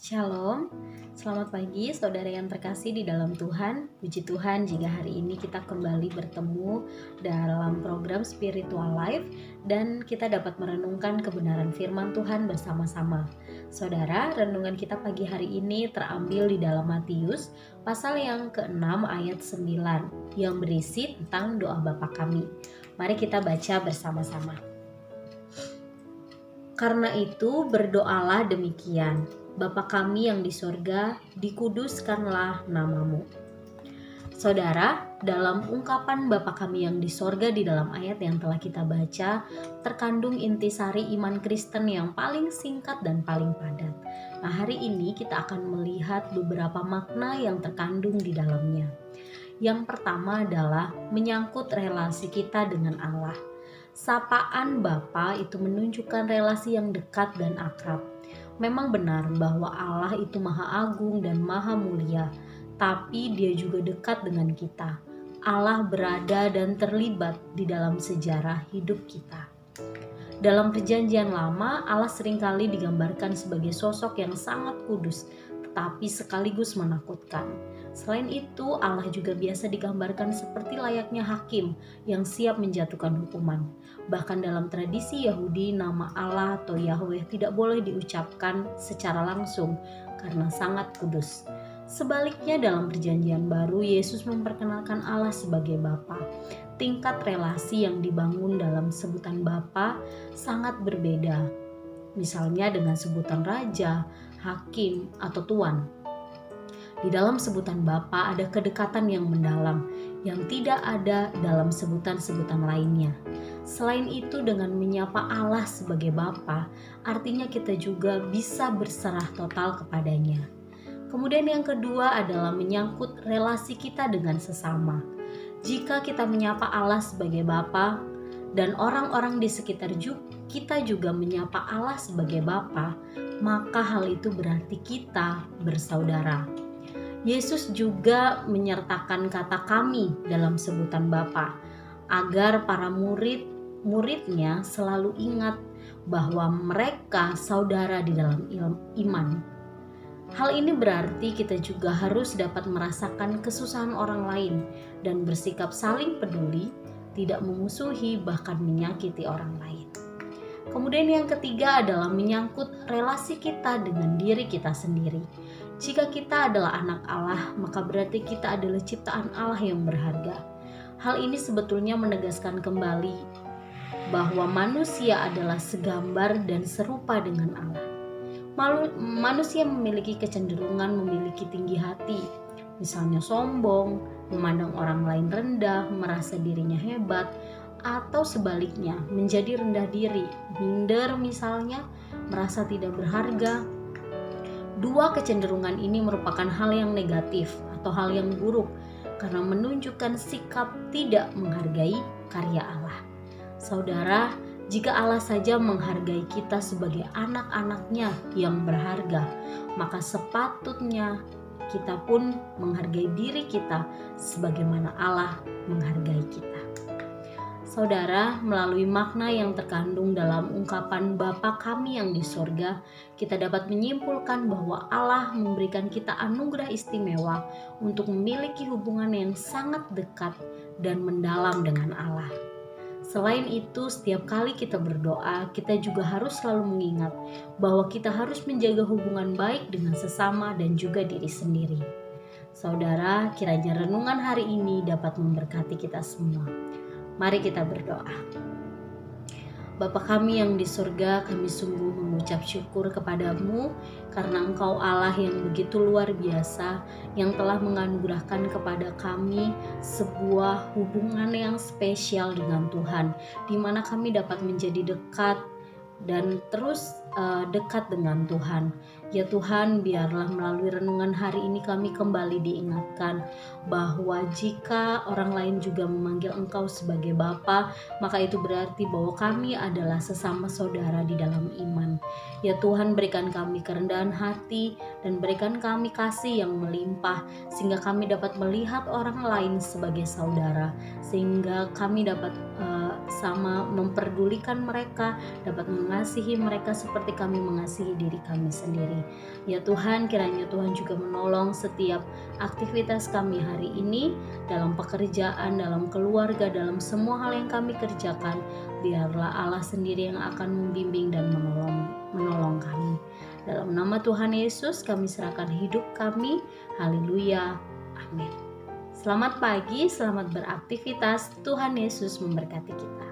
Shalom, selamat pagi saudara yang terkasih di dalam Tuhan. Puji Tuhan jika hari ini kita kembali bertemu dalam program Spiritual Life dan kita dapat merenungkan kebenaran firman Tuhan bersama-sama. Saudara, renungan kita pagi hari ini terambil di dalam Matius pasal yang ke-6 ayat 9 yang berisi tentang doa Bapa kami. Mari kita baca bersama-sama. Karena itu berdoalah demikian, Bapa kami yang di sorga, dikuduskanlah namamu. Saudara, dalam ungkapan Bapa kami yang di sorga di dalam ayat yang telah kita baca, terkandung intisari iman Kristen yang paling singkat dan paling padat. Nah, hari ini kita akan melihat beberapa makna yang terkandung di dalamnya. Yang pertama adalah menyangkut relasi kita dengan Allah. Sapaan Bapa itu menunjukkan relasi yang dekat dan akrab. Memang benar bahwa Allah itu Maha Agung dan Maha Mulia, tapi Dia juga dekat dengan kita. Allah berada dan terlibat di dalam sejarah hidup kita. Dalam Perjanjian Lama, Allah seringkali digambarkan sebagai sosok yang sangat kudus, tetapi sekaligus menakutkan. Selain itu, Allah juga biasa digambarkan seperti layaknya hakim yang siap menjatuhkan hukuman. Bahkan dalam tradisi Yahudi, nama Allah atau Yahweh tidak boleh diucapkan secara langsung karena sangat kudus. Sebaliknya dalam Perjanjian Baru, Yesus memperkenalkan Allah sebagai Bapa. Tingkat relasi yang dibangun dalam sebutan Bapa sangat berbeda. Misalnya dengan sebutan Raja, Hakim, atau Tuan. Di dalam sebutan Bapa ada kedekatan yang mendalam yang tidak ada dalam sebutan-sebutan lainnya. Selain itu, dengan menyapa Allah sebagai Bapa, artinya kita juga bisa berserah total kepadanya. Kemudian yang kedua adalah menyangkut relasi kita dengan sesama. Jika kita menyapa Allah sebagai Bapa dan orang-orang di sekitar kita juga menyapa Allah sebagai Bapa, maka hal itu berarti kita bersaudara. Yesus juga menyertakan kata kami dalam sebutan Bapa agar para murid-muridnya selalu ingat bahwa mereka saudara di dalam iman. Hal ini berarti kita juga harus dapat merasakan kesusahan orang lain dan bersikap saling peduli, tidak memusuhi bahkan menyakiti orang lain. Kemudian yang ketiga adalah menyangkut relasi kita dengan diri kita sendiri. Jika kita adalah anak Allah, maka berarti kita adalah ciptaan Allah yang berharga. Hal ini sebetulnya menegaskan kembali bahwa manusia adalah segambar dan serupa dengan Allah. Manusia memiliki kecenderungan memiliki tinggi hati, misalnya sombong, memandang orang lain rendah, merasa dirinya hebat, atau sebaliknya menjadi rendah diri, minder misalnya, merasa tidak berharga. Dua kecenderungan ini merupakan hal yang negatif atau hal yang buruk karena menunjukkan sikap tidak menghargai karya Allah. Saudara, jika Allah saja menghargai kita sebagai anak-anaknya yang berharga, maka sepatutnya kita pun menghargai diri kita sebagaimana Allah menghargai kita. Saudara, melalui makna yang terkandung dalam ungkapan Bapa kami yang di sorga, kita dapat menyimpulkan bahwa Allah memberikan kita anugerah istimewa untuk memiliki hubungan yang sangat dekat dan mendalam dengan Allah. Selain itu, setiap kali kita berdoa, kita juga harus selalu mengingat bahwa kita harus menjaga hubungan baik dengan sesama dan juga diri sendiri. Saudara, kiranya renungan hari ini dapat memberkati kita semua. Mari kita berdoa. Bapa kami yang di surga, kami sungguh mengucap syukur kepadamu karena Engkau Allah yang begitu luar biasa, yang telah menganugerahkan kepada kami sebuah hubungan yang spesial dengan Tuhan, di mana kami dapat menjadi dekat dan terus dekat dengan Tuhan. Ya Tuhan, biarlah melalui renungan hari ini kami kembali diingatkan bahwa jika orang lain juga memanggil Engkau sebagai Bapa, maka itu berarti bahwa kami adalah sesama saudara di dalam iman. Ya Tuhan, berikan kami kerendahan hati dan berikan kami kasih yang melimpah sehingga kami dapat melihat orang lain sebagai saudara, sehingga kami dapat sama memperdulikan mereka, dapat mengasihi mereka seperti kami mengasihi diri kami sendiri. Ya Tuhan, kiranya Tuhan juga menolong setiap aktivitas kami hari ini, dalam pekerjaan, dalam keluarga, dalam semua hal yang kami kerjakan. Biarlah Allah sendiri yang akan membimbing dan menolong kami. Dalam nama Tuhan Yesus kami serahkan hidup kami. Haleluya. Amin. Selamat pagi, selamat beraktivitas. Tuhan Yesus memberkati kita.